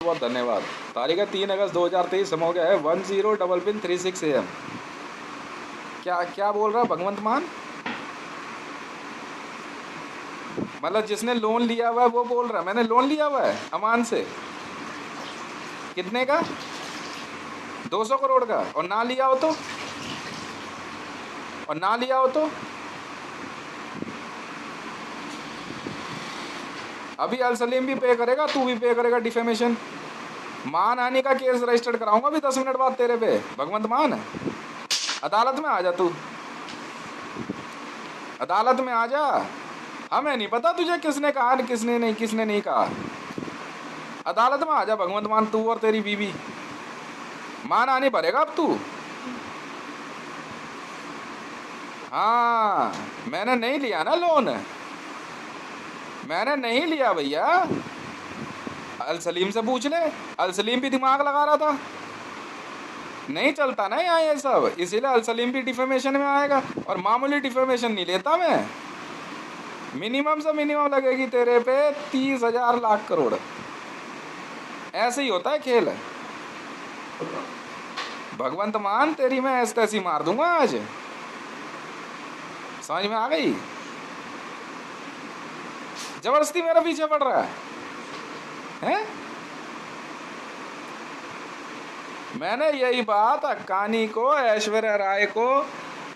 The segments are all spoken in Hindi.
बहुत धन्यवाद। तारीख है 3 अगस्त 2023, समय हो गया है 10:36 AM। क्या क्या बोल रहा है भगवंत मान? मतलब जिसने लोन लिया हुआ है वो बोल रहा है मैंने लोन लिया हुआ है अमान से। कितने का? 200 करोड़ का। और ना लिया हो तो? और ना लिया हो तो? अभी अल सलीम भी पे करेगा, तू भी पे करेगा डिफेमेशन। मान आने का केस रजिस्टर्ड कराऊंगा अभी 10 मिनट बाद तेरे पे। भगवंत मान, अदालत में आ जा तू, अदालत में आ जा। हमें नहीं पता तुझे किसने कहा किसने नहीं कहा। अदालत में आ जा भगवंत मान, तू और तेरी बीवी। मान आने पड़ेगा अब तू। हाँ, मैंने नहीं लिया ना लोन, मैंने नहीं लिया भैया। अल सलीम से पूछ ले, अल सलीम भी दिमाग लगा रहा था। नहीं चलता ना यहाँ ये सब, इसीलिए अल सलीम भी डिफेमेशन में आएगा। और मामूली डिफेमेशन नहीं लेता मैं, मिनिमम से मिनिमम लगेगी तेरे पे 30,000 लाख करोड़। ऐसे ही होता है खेल। भगवंत मान, तेरी मैं ऐसी तैसी मार दूंगा आज। समझ में आ गई? जबरदस्ती मेरा पीछे पड़ रहा है? मैंने यही बात अक्कानी को, ऐश्वर्या राय को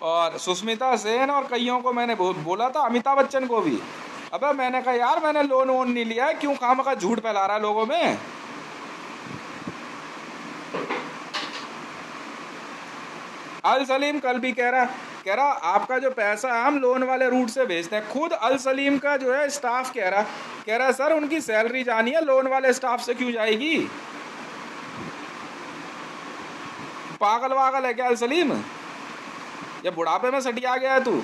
और सुष्मिता सेन और कईयों को मैंने बोला था, अमिताभ बच्चन को भी। अबे मैंने कहा यार मैंने लोन वोन नहीं लिया है, क्यों खामखा झूठ फैला रहा है लोगों में। अल सलीम कल भी कह रहा आपका जो पैसा हम लोन वाले रूट से भेजते हैं। खुद अल सलीम का जो है स्टाफ कह रहा सर उनकी सैलरी जानी है, लोन वाले स्टाफ से क्यों जाएगी? पागल वागल है क्या अल सलीम? ये बुढ़ापे में सटिया गया है तू?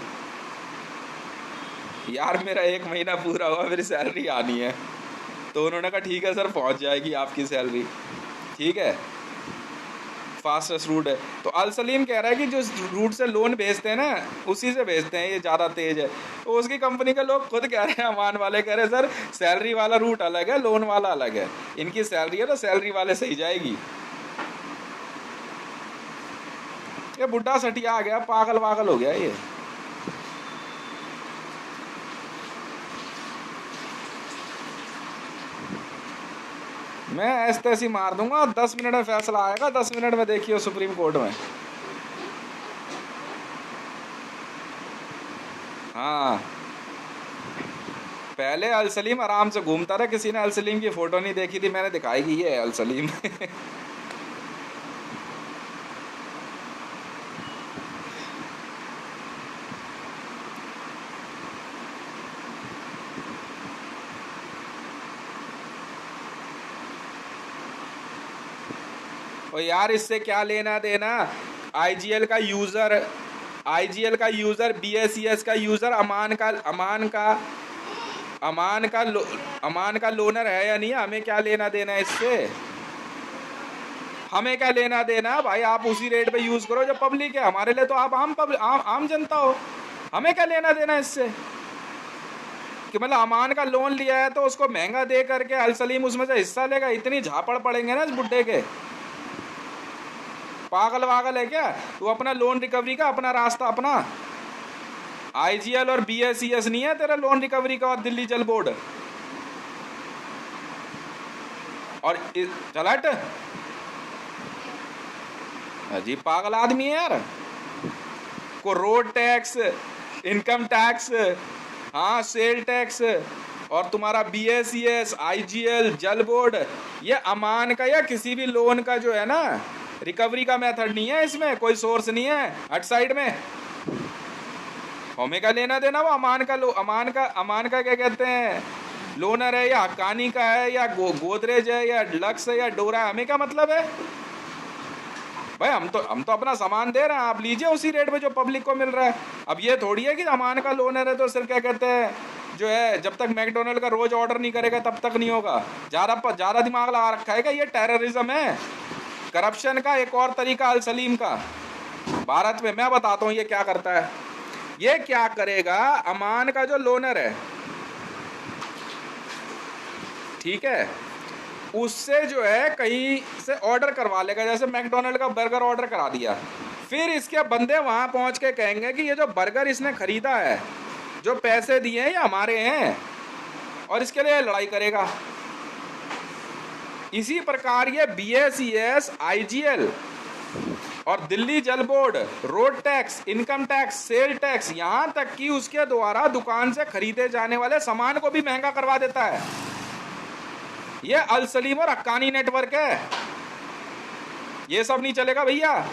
यार मेरा 1 महीना पूरा हुआ, मेरी सैलरी आनी है। तो उन्होंने कहा ठीक है सर, पहुंच जाएगी आपकी सैलरी। ठीक है, फास्टेस्ट रूट है। तो अल सलीम कह रहा है कि जो रूट से लोन भेजते हैं ना, उसी से भेजते हैं, ये ज़्यादा तेज है। तो उसकी कंपनी के लोग खुद कह रहे हैं, अमान वाले कह रहे हैं सर सैलरी वाला रूट अलग है, लोन वाला अलग है। इनकी सैलरी है तो सैलरी वाले से ही जाएगी। ये बुढ़ा सटिया आ गया, पागल वागल हो गया ये। मैं ऐसे तैसी मार दूंगा, 10 मिनट में फैसला आएगा, 10 मिनट में देखिए सुप्रीम कोर्ट में। हाँ, पहले अल सलीम आराम से घूमता था, किसी ने अल सलीम की फोटो नहीं देखी थी, मैंने दिखाई कि ये है अल सलीम। और यार इससे क्या लेना देना? आईजीएल का यूजर, आईजीएल का यूजर, बीएसईएस का यूजर अमान का लोनर है या नहीं? हमें क्या लेना देना है इससे? हमें क्या लेना देना भाई? आप उसी रेट पे यूज करो जो पब्लिक है, हमारे लिए तो आप आम जनता हो। हमें क्या लेना देना इससे कि मतलब अमान का लोन लिया है तो उसको महंगा दे करके अल सलीम उसमें से हिस्सा लेगा? इतनी झापड़ पड़ेंगे ना इस बुड्ढे के। पागल वागल है क्या तू? अपना लोन रिकवरी का अपना रास्ता अपना। आईजीएल और बीएसईएस नहीं है तेरा लोन रिकवरी का, और दिल्ली जल बोर्ड। और चलट अजीब पागल आदमी है यार। को रोड टैक्स, इनकम टैक्स, हाँ सेल टैक्स, और तुम्हारा बीएसईएस, आईजीएल, जल बोर्ड, ये अमान का या किसी भी लोन का जो है ना रिकवरी का मेथड नहीं है, इसमें कोई सोर्स नहीं है। हट साइड में। हमें का लेना देना वो अमान का क्या कहते हैं, लोनर है या हक्कानी का है या गोदरेज है या लक्स है या डोरा है, हमें क्या मतलब है भाई? हम तो अपना सामान दे रहे हैं, आप लीजिए उसी रेट पे जो पब्लिक को मिल रहा है। अब ये थोड़ी है कि अमान का लोनर है तो सिर्फ क्या कहते हैं जो है, जब तक मैकडोनल्ड का रोज ऑर्डर नहीं करेगा तब तक नहीं होगा। ज़्यादा दिमाग लगा रखा है क्या? ये टेररिज्म है, करप्शन का एक और तरीका अल सलीम का भारत में। मैं बताता हूँ ये क्या करता है। ये क्या करेगा, अमान का जो लोनर है, ठीक है, उससे जो है कहीं से ऑर्डर करवा लेगा, जैसे मैकडोनल्ड का बर्गर ऑर्डर करा दिया, फिर इसके बंदे वहां पहुंच के कहेंगे कि ये जो बर्गर इसने खरीदा है, जो पैसे दिए हैं ये हमारे हैं, और इसके लिए लड़ाई करेगा। इसी प्रकार ये BSES, IGL और दिल्ली जल board road tax, income tax, sale tax, यहां तक कि उसके द्वारा दुकान से खरीदे जाने वाले सामान को भी महंगा करवा देता है। ये अल सलीम और हक्कानी नेटवर्क है, ये सब नहीं चलेगा भैया।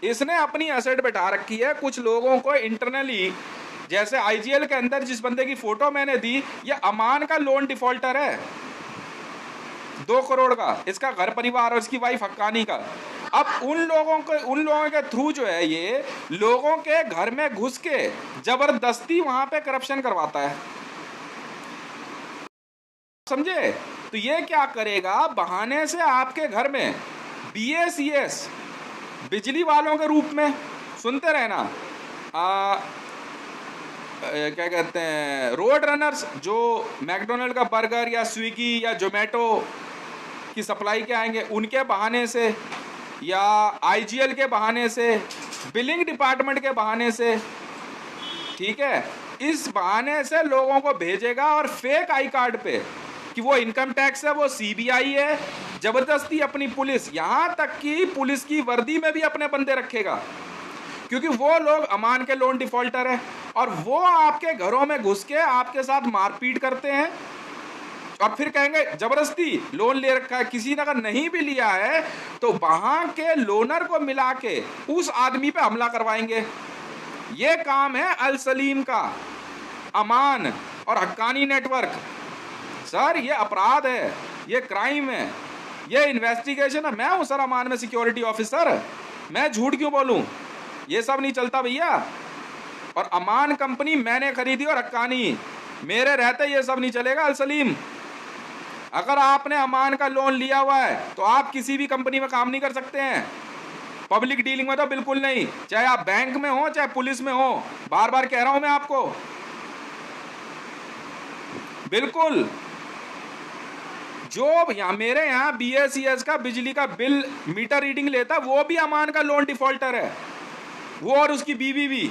इसने अपनी एसेट बैठा रखी है कुछ लोगों को इंटरनली, जैसे IGL के अंदर जिस बंदे की फोटो मैंने दी, ये अमान का लोन डिफॉल्टर है 2 करोड़ का, इसका घर परिवार और इसकी वाइफ हक्कानी का। अब उन लोगों के थ्रू जो है ये लोगों के घर में घुस के जबरदस्ती वहां पे करप्शन करवाता है, समझे? तो ये क्या करेगा, बहाने से आपके घर में BSES बिजली वालों के रूप में, सुनते रहना, क्या कहते हैं, रोड रनर्स जो मैकडोनल्ड का बर्गर या स्विगी या जोमेटो की सप्लाई के आएंगे, उनके बहाने से, या IGL के बहाने से, बिलिंग डिपार्टमेंट के बहाने से, ठीक है, इस बहाने से लोगों को भेजेगा और फेक आई कार्ड पे कि वो इनकम टैक्स है, वो CBI है, जबरदस्ती अपनी पुलिस, यहां तक कि पुलिस की वर्दी में भी अपने बंदे रखेगा, क्योंकि वो लोग अमान के लोन डिफॉल्टर हैं और वो आपके घरों में घुस के आपके साथ मारपीट करते हैं और फिर कहेंगे जबरदस्ती लोन ले रखा है। किसी ने अगर नहीं भी लिया है तो वहां के लोनर को मिला के उस आदमी पे हमला करवाएंगे। ये काम है अल सलीम का, अमान और हक्कानी नेटवर्क। सर ये अपराध है, ये क्राइम है, ये इन्वेस्टिगेशन है। मैं हूं सर अमान में सिक्योरिटी ऑफिसर, मैं झूठ क्यों बोलूं? ये सब नहीं चलता भैया। और अमान कंपनी मैंने खरीदी और हक्कानी, मेरे रहते ये सब नहीं चलेगा। अल सलीम, अगर आपने अमान का लोन लिया हुआ है तो आप किसी भी कंपनी में काम नहीं कर सकते हैं, पब्लिक डीलिंग में तो बिल्कुल नहीं, चाहे आप बैंक में हो चाहे पुलिस में हो, बार बार कह रहा हूं मैं आपको, बिल्कुल। जो यहाँ मेरे यहाँ BSES का बिजली का बिल मीटर रीडिंग लेता वो भी अमान का लोन डिफॉल्टर है, वो और उसकी बीवी भी।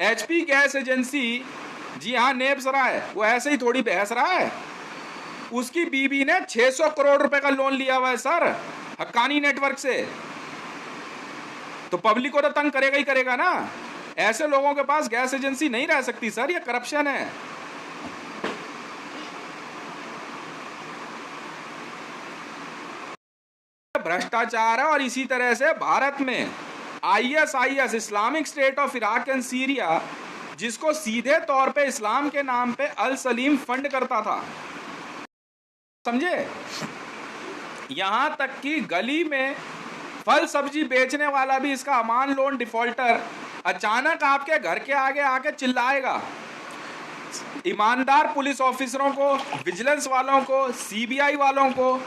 HP गैस एजेंसी, जी हाँ नेब सराय, वो ऐसे ही थोड़ी बहस रहा है, उसकी बीवी ने 600 करोड़ रुपए का लोन लिया हुआ है सर हक्कानी नेटवर्क से। तो पब्लिक को तो तंग करेगा ही करेगा ना, ऐसे लोगों के पास गैस एजेंसी नहीं रह सकती सर, ये करप्शन है। भ्रष्टाचार है। और इसी तरह से भारत में ISIS, Islamic state of Iraq and Syria, जिसको सीधे तौर पे इस्लाम के नाम पे अल सलीम फंड करता था, समझे? यहां तक कि गली में फल सब्जी बेचने वाला भी इसका अमान लोन डिफॉल्टर अचानक आपके घर के आगे आके चिल्लाएगा। ईमानदार पुलिस ऑफिसरों को, विजिलेंस वालों को, CBI वालों को,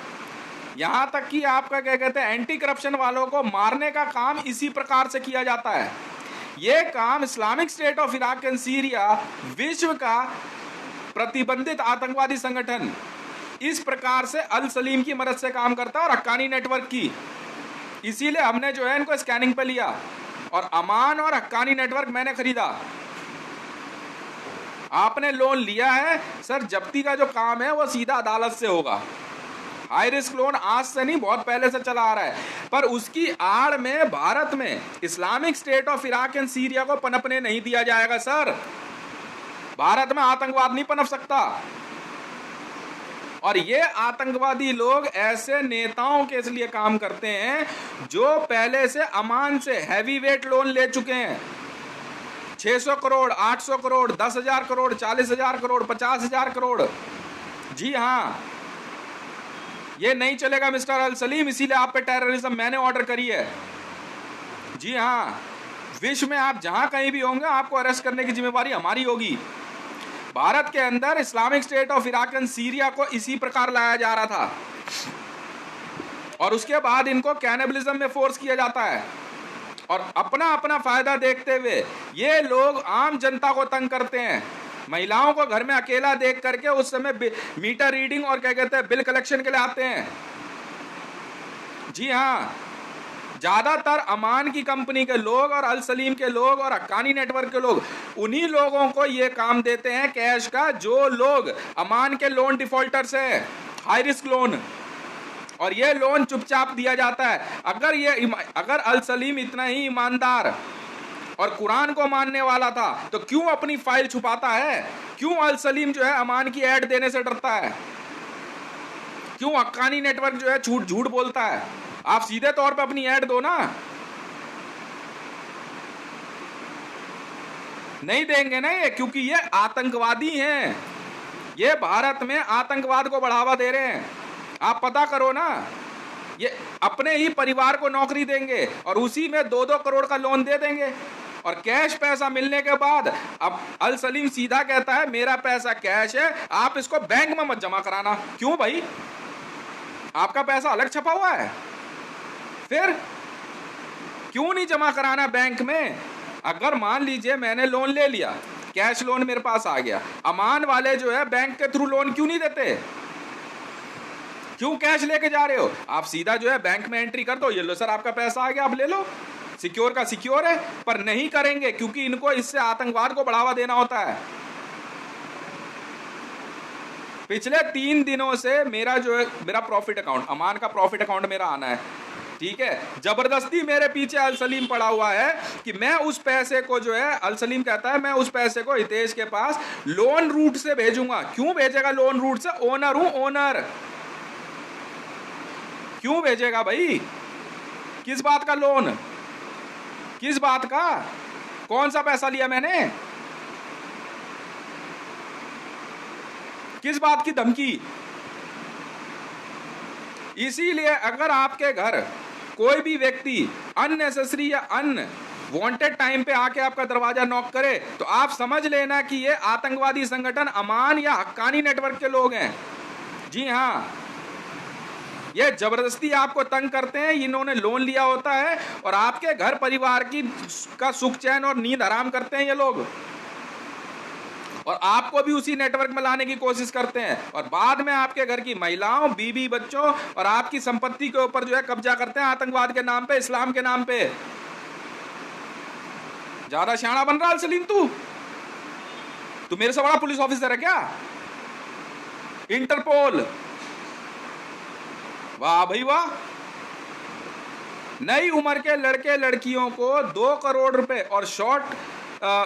यहां तक कि आपका क्या कहते हैं एंटी करप्शन वालों को मारने का काम इसी प्रकार से किया जाता है। यह काम Islamic state of Iraq and Syria, विश्व का प्रतिबंधित आतंकवादी संगठन, इस प्रकार से अल सलीम की मदद से काम करता है और हक्कानी नेटवर्क की। इसीलिए हमने जो है इनको स्कैनिंग पे लिया और अमान और हक्कानी नेटवर्क मैंने खरीदा। आपने लोन लिया है सर, जब्ती का जो काम है वो सीधा अदालत से होगा। हाई रिस्क लोन आज से नहीं, बहुत पहले से चला आ रहा है, पर उसकी आड़ में भारत में Islamic state of Iraq and Syria को पनपने नहीं दिया जाएगा सर। भारत में आतंकवाद नहीं पनप सकता। और ये आतंकवादी लोग ऐसे नेताओं के इसलिए काम करते हैं जो पहले से अमान से हैवी वेट लोन ले चुके हैं। 600 करोड़, 800 करोड़, 10,000 करोड़, 40,000 करोड़, 50,000 करोड़। जी हाँ, ये नहीं चलेगा मिस्टर अल सलीम, इसीलिए आप पे टेररिज्म मैंने ऑर्डर करी है। जी हाँ, विश्व में आप जहां कहीं भी होंगे आपको अरेस्ट करने की जिम्मेवारी हमारी होगी। भारत के अंदर Islamic state of Iraq and Syria को इसी प्रकार लाया जा रहा था और उसके बाद इनको कैनिबलिज्म में फोर्स किया जाता है और अपना अपना फायदा देखते हुए ये लोग आम जनता को तंग करते हैं। महिलाओं को घर में अकेला देख करके उस समय मीटर रीडिंग और क्या कहते हैं बिल कलेक्शन के लिए आते हैं। जी हाँ, ज्यादातर अमान की कंपनी के लोग और अल सलीम के लोग और हक्कानी नेटवर्क के लोग उन्हीं लोगों को यह काम देते हैं कैश का, जो लोग अमान के लोन डिफॉल्टर्स हैं, हाई रिस्क लोन, और ये लोन चुपचाप दिया जाता है। अगर अल सलीम इतना ही ईमानदार और कुरान को मानने वाला था तो क्यों अपनी फाइल छुपाता है? क्यों अल सलीम जो है अमान की ऐड देने से डरता है? क्यों हक्कानी नेटवर्क जो है झूठ बोलता है? आप सीधे तौर पे अपनी ऐड दो ना। नहीं देंगे ना ये, क्योंकि ये आतंकवादी हैं, ये भारत में आतंकवाद को बढ़ावा दे रहे हैं। आप पता करो ना, ये अपने ही परिवार को नौकरी देंगे और उसी में 2-2 करोड़ का लोन दे देंगे, और कैश पैसा मिलने के बाद अब अल सलीम सीधा कहता है मेरा पैसा कैश है, आप इसको बैंक में मत जमा कराना। क्यों भाई? आपका पैसा अलग छपा हुआ है, फिर क्यों नहीं जमा कराना बैंक में? अगर मान लीजिए मैंने लोन ले लिया, कैश लोन मेरे पास आ गया, अमान वाले जो है बैंक के थ्रू लोन क्यों नहीं देते? क्यों कैश लेके जा रहे हो? आप सीधा जो है बैंक में एंट्री कर दो, ये लो सर आपका पैसा आ गया, आप ले लो, सिक्योर का सिक्योर है। पर नहीं करेंगे, क्योंकि इनको इससे आतंकवाद को बढ़ावा देना होता है। पिछले 3 दिनों से मेरा प्रॉफिट अकाउंट, अमान का प्रॉफिट अकाउंट मेरा आना है, ठीक है। जबरदस्ती मेरे पीछे अल सलीम पड़ा हुआ है कि मैं उस पैसे को जो है, अल सलीम कहता है मैं उस पैसे को हितेश के पास लोन रूट से भेजूंगा। क्यों भेजेगा लोन रूट से? ओनर हूं, ओनर। क्यों भेजेगा भाई? किस बात का लोन? किस बात का? कौन सा पैसा लिया मैंने? किस बात की धमकी? इसीलिए अगर आपके घर कोई भी व्यक्ति अननेसेसरी या अनवांटेड टाइम पे आके आपका दरवाजा नॉक करे, तो आप समझ लेना कि ये आतंकवादी संगठन अमान या हक्कानी नेटवर्क के लोग हैं। जी हाँ, ये जबरदस्ती आपको तंग करते हैं। इन्होंने लोन लिया होता है और आपके घर परिवार का सुख चैन और नींद हराम करते हैं ये लोग, और आपको भी उसी नेटवर्क में लाने की कोशिश करते हैं, और बाद में आपके घर की महिलाओं, बीवी, बच्चों और आपकी संपत्ति के ऊपर जो है कब्जा करते हैं आतंकवाद के नाम पे, इस्लाम के नाम पे। ज्यादा शाना बन रहा है सलीम तू मेरे से बड़ा पुलिस ऑफिसर है क्या? इंटरपोल, वाह भाई वाह। नई उम्र के लड़के लड़कियों को 2 करोड़ रुपए और शॉर्ट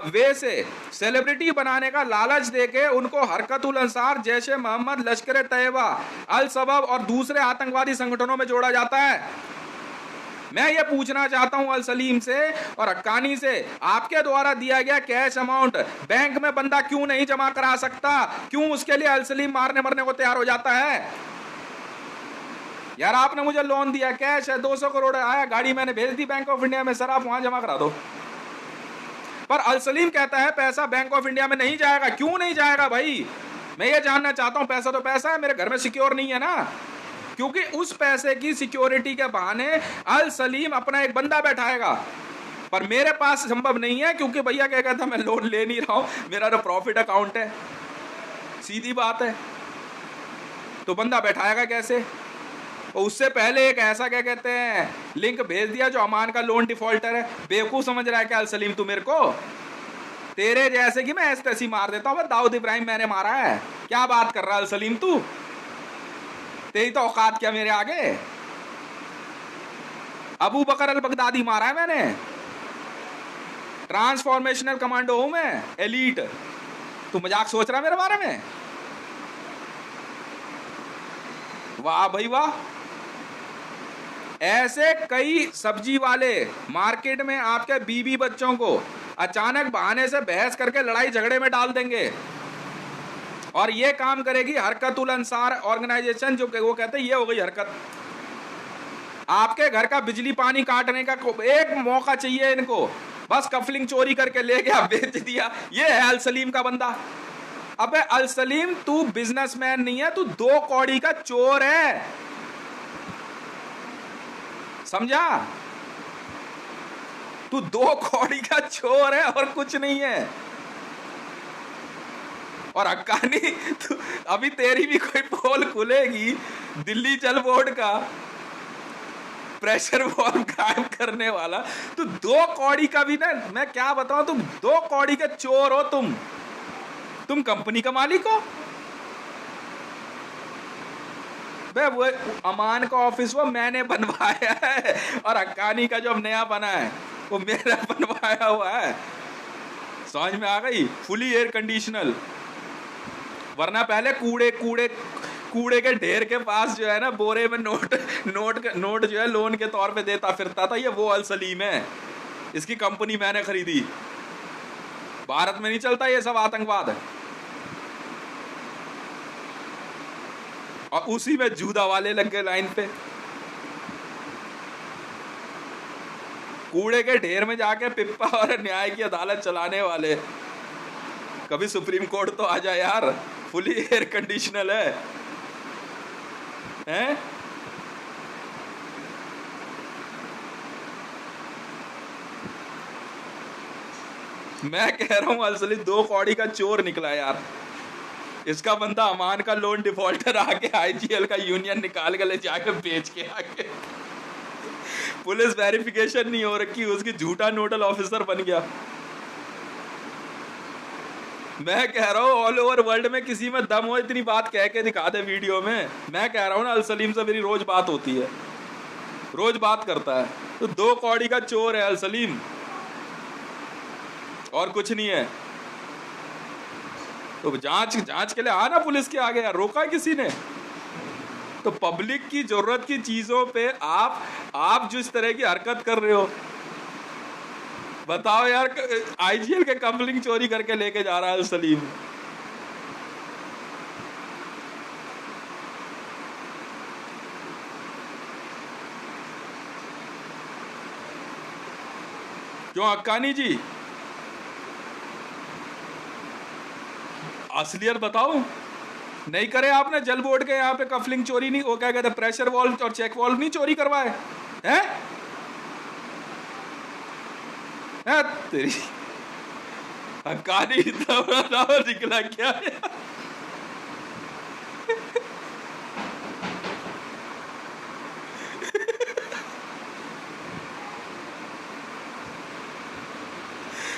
वे से सेलिब्रिटी बनाने का लालच देके उनको हरकतुल अंसार, जैशे मोहम्मद, लश्कर तैयबा, अल सबब और दूसरे आतंकवादी संगठनों में जोड़ा जाता है। मैं ये पूछना चाहता हूं अल सलीम से और हक्कानी से, आपके द्वारा दिया गया कैश अमाउंट बैंक में बंदा क्यों नहीं जमा करा सकता? क्यों उसके लिए अल सलीम मारने मरने को तैयार हो जाता है? यार आपने मुझे लोन दिया, कैश है, 200 करोड़ आया, गाड़ी मैंने भेज दी बैंक ऑफ इंडिया में, सर आप वहां जमा करा दो। पर अल सलीम कहता है पैसा बैंक ऑफ इंडिया में नहीं जाएगा। क्यों नहीं जाएगा भाई? मैं ये जानना चाहता हूं। पैसा तो पैसा है, मेरे घर में सिक्योर नहीं है ना, क्योंकि उस पैसे की सिक्योरिटी के बहाने अल सलीम अपना एक बंदा बैठाएगा, पर मेरे पास संभव नहीं है, क्योंकि भैया क्या कहता है मैं लोन ले नहीं रहा हूं, मेरा तो प्रॉफिट अकाउंट है। सीधी बात है, तो बंदा बैठाएगा कैसे? और उससे पहले एक ऐसा क्या कहते हैं लिंक भेज दिया जो अमान का लोन डिफॉल्टर है। बेवकूफ समझ रहा है क्या अल सलीम तू मेरे को? तेरे जैसे कि मैं ऐसे तैसी मार देता हूं, दाऊद इब्राहिम मैंने मारा है। क्या बात कर रहा है अल सलीम तू? तेरी तो औकात क्या मेरे आगे? अबू बकर अल बगदादी मारा है मैंने। ट्रांसफॉर्मेशनल कमांडो हूं मैं, एलीट। तू मजाक सोच रहा है मेरे बारे में? वाह भाई वाह। ऐसे कई सब्जी वाले मार्केट में आपके बीवी बच्चों को अचानक बहाने से बहस करके लड़ाई झगड़े में डाल देंगे, और ये काम करेगी हरकतुल अंसार ऑर्गेनाइजेशन, जो वो कहते हैं ये हो गई हरकत। आपके घर का बिजली पानी काटने का एक मौका चाहिए इनको, बस कफलिंग चोरी करके ले गया, बेच दिया। ये है अल सलीम का बंदा। अबे अल सलीम तू बिजनेसमैन नहीं है, तू 2 कौड़ी का चोर है, समझा? तू 2 कौड़ी का चोर है और कुछ नहीं है। और हक्कानी अभी तेरी भी कोई पोल खुलेगी दिल्ली जल बोर्ड का प्रेशर वॉल्व गायब करने वाला, तो 2 कौड़ी का भी ना, मैं क्या बताऊं, तुम 2 कौड़ी के चोर हो। तुम कंपनी का मालिक हो बे। वो अमान का ऑफिस वो मैंने बनवाया है, और हक्कानी का जो अब नया बना है वो मेरा बनवाया हुआ है। समझ में आ गई? Fully air conditional. वरना पहले कूड़े के ढेर के पास जो है ना, बोरे में नोट जो है लोन के तौर पे देता फिरता था। ये वो अल सलीम है, इसकी कंपनी मैंने खरीदी। भारत में नहीं चलता ये सब आतंकवाद है। और उसी में जूदा वाले लग गए लाइन पे। कूड़े के ढेर में जाके पिप्पा और न्याय की अदालत चलाने वाले। कभी सुप्रीम कोर्ट तो आ जाए यार, फुली एयर कंडीशनल है, हैं? मैं कह रहा हूं असली 2 कौड़ी का चोर निकला यार। इसका बंदा अमान का लोन डिफॉल्टर आके आईजीएल का यूनियन निकाल के ले जाके बेच के आके पुलिस वेरिफिकेशन नहीं हो रखी, उसकी झूठा नोडल ऑफिसर बन गया। मैं कह रहा हूँ ऑल ओवर वर्ल्ड में किसी में दम हो इतनी बात कह के दिखा दे वीडियो में। मैं कह रहा हूँ ना, अल सलीम से मेरी रोज बात होती है, रोज बात करता है। तो 2 कौड़ी का चोर है अल सलीम, और कुछ नहीं है। तो जांच के लिए आना पुलिस के आगे यार, रोका किसी ने? तो पब्लिक की जरूरत की चीजों पे आप जिस तरह की हरकत कर रहे हो, बताओ यार। आईजीएल के कपलिंग चोरी करके लेके जा रहा है अल सलीम। क्यों हक्कानी जी, असलियत बताओ। नहीं करे आपने जल बोर्ड के यहाँ पे कफलिंग चोरी नहीं, वो क्या कहते हैं, प्रेशर वॉल्व और चेक वॉल्व नहीं चोरी करवाए हैं? तेरी हक्कानी इतना बड़ा नाम निकला क्या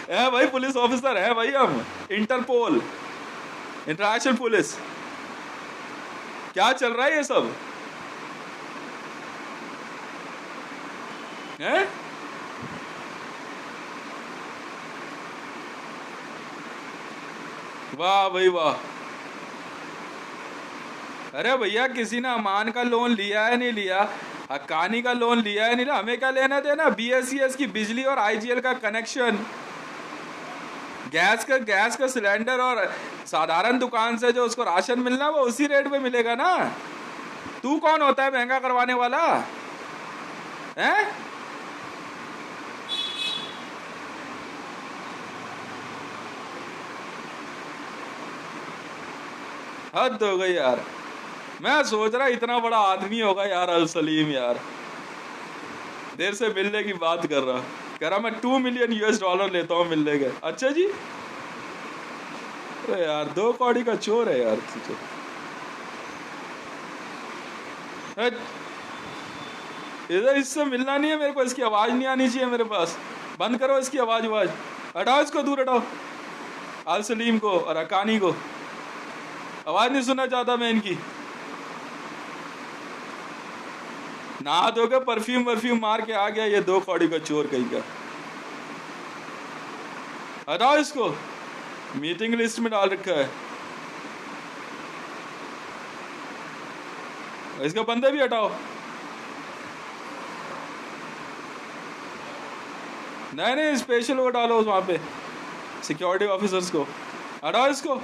है भाई? पुलिस ऑफिसर है भाई हम, इंटरपोल, इंटरनेशनल पुलिस। क्या चल रहा है ये सब है? वाह भाई वाह। अरे भैया, किसी ने अमान का लोन लिया है नहीं लिया, हक्कानी का लोन लिया है नहीं लिया, हमें क्या लेना देना? बीएसईएस की बिजली और आईजीएल का कनेक्शन, गैस का सिलेंडर, और साधारण दुकान से जो उसको राशन मिलना वो उसी रेट पे मिलेगा ना। तू कौन होता है महंगा करवाने वाला है? हद हो गई यार। मैं सोच रहा इतना बड़ा आदमी होगा यार अल सलीम यार, देर से मिलने की बात कर रहा, कह रहा मैं $2 मिलियन लेता हूँ मिलने के। अच्छा जी, अरे यार 2 कौड़ी का चोर है यार। इधर इससे मिलना नहीं है मेरे को, इसकी आवाज नहीं आनी चाहिए मेरे पास। बंद करो इसकी आवाज, हटाओ इसको, दूर हटाओ अल सलीम को और हक्कानी को। आवाज नहीं सुनना चाहता मैं इनकी। नहा धो के परफ्यूम मार के आ गया ये 2 कौड़ी का चोर कहीं का। हटाओ इसको, मीटिंग लिस्ट में डाल रखा है। इसके बंदे भी हटाओ। नहीं, स्पेशल वो डालो वहां पे, सिक्योरिटी ऑफिसर्स को हटाओ इसको।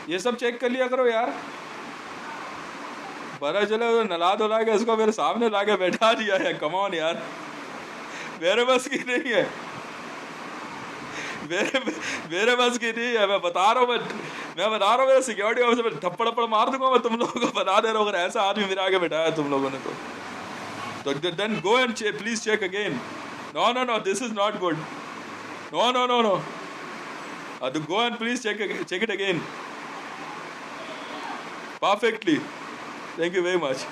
ये सब चेक कर लिया करो यार। पता चले नला धुला के इसको मेरे सामने ला के बैठा दिया है। कमॉन यार, मेरे बस की नहीं है, मेरे बस की नहीं है। मैं बता रहा हूँ मेरे सिक्योरिटी ऑफिसर में थप्पड़ मार दूंगा मैं तुम लोगों को, बता दे रहा हूँ। अगर ऐसा आदमी मेरे आगे बैठाया तुम लोगों ने तो then go and please check again. No, this is not good. No. Go and please check it again. Perfectly, thank you very much.